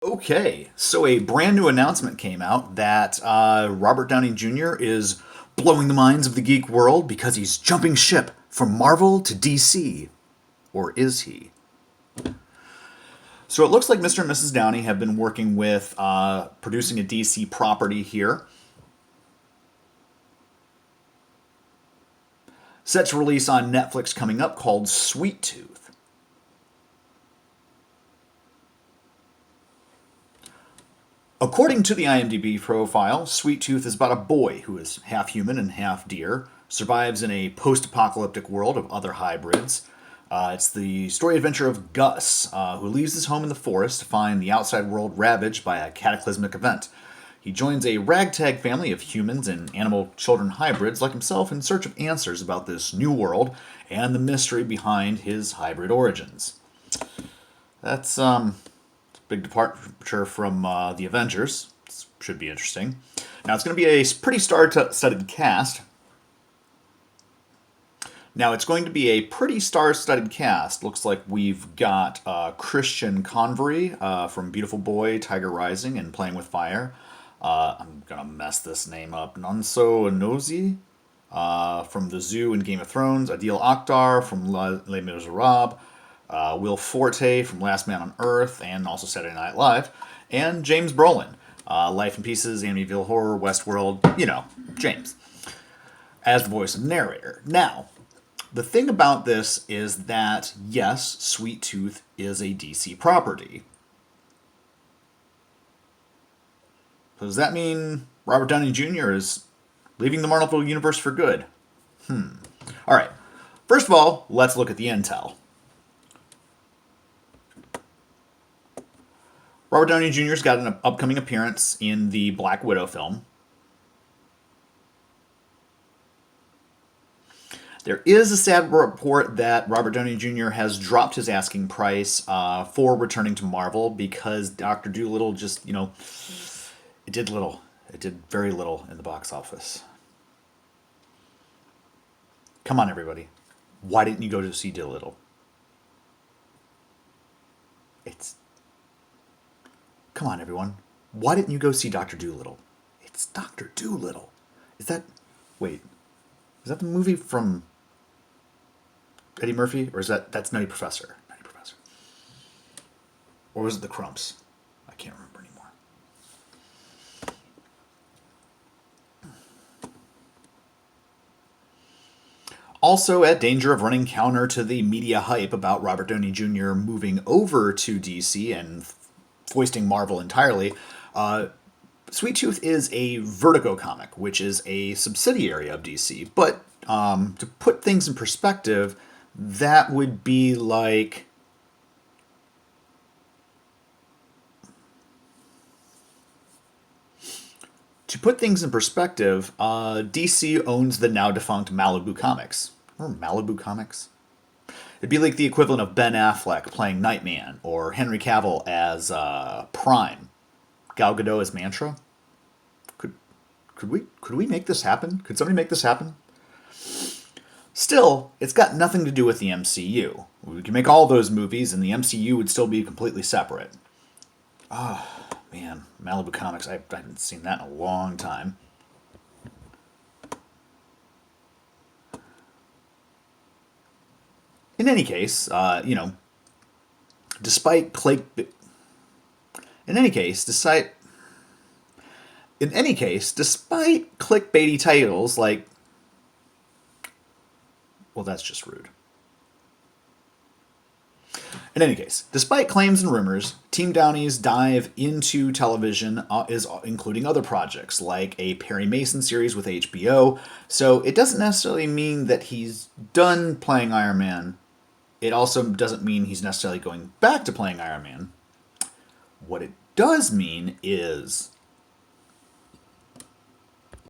Okay, so a brand new announcement came out that Robert Downey Jr. is blowing the minds of the geek world because he's jumping ship from Marvel to DC. Or is he? So it looks like Mr. and Mrs. Downey have been working with producing a DC property here. Set to release on Netflix coming up called Sweet Tooth. According to the IMDb profile, Sweet Tooth is about a boy who is half human and half deer, survives in a post apocalyptic world of other hybrids. It's the story adventure of Gus, who leaves his home in the forest to find the outside world ravaged by a cataclysmic event. He joins a ragtag family of humans and animal children hybrids like himself in search of answers about this new world and the mystery behind his hybrid origins. That's big departure from the Avengers. This should be interesting. Now, it's going to be a pretty star-studded cast. Looks like we've got Christian Convery from Beautiful Boy, Tiger Rising, and Playing with Fire. I'm going to mess this name up. Nonso Anozie from The Zoo and Game of Thrones. Adil Akhtar from Les Miserables. Will Forte from Last Man on Earth and also Saturday Night Live, and James Brolin, Life in Pieces, Amityville Horror, Westworld, James, as the voice of the narrator. Now, the thing about this is that, yes, Sweet Tooth is a DC property. So does that mean Robert Downey Jr. is leaving the Marvel Universe for good? All right. First of all, let's look at the intel. Robert Downey Jr.'s got an upcoming appearance in the Black Widow film. There is a sad report that Robert Downey Jr. has dropped his asking price for returning to Marvel because Dr. Dolittle just, it did little. It did very little in the box office. Come on, everybody. Why didn't you go to see Dolittle? Come on, everyone. Why didn't you go see Dr. Dolittle? It's Dr. Dolittle. Wait. Is that the movie from Eddie Murphy? Or that's Nutty Professor? Nutty Professor. Or was it The Crumps? I can't remember anymore. Also, at danger of running counter to the media hype about Robert Downey Jr. moving over to DC and foisting Marvel entirely, Sweet Tooth is a Vertigo comic, which is a subsidiary of DC. But to put things in perspective, that would be like... DC owns the now defunct Malibu Comics. Remember Malibu Comics? It'd be like the equivalent of Ben Affleck playing Nightman, or Henry Cavill as Prime, Gal Gadot as Mantra. Could we make this happen? Could somebody make this happen? Still, it's got nothing to do with the MCU. We can make all those movies, and the MCU would still be completely separate. Oh, man, Malibu Comics. I haven't seen that in a long time. In any case, despite clickbaity titles like, well, that's just rude. In any case, despite claims and rumors, Team Downey's dive into television is including other projects, like a Perry Mason series with HBO, so it doesn't necessarily mean that he's done playing Iron Man. It also doesn't mean he's necessarily going back to playing Iron Man. What it does mean is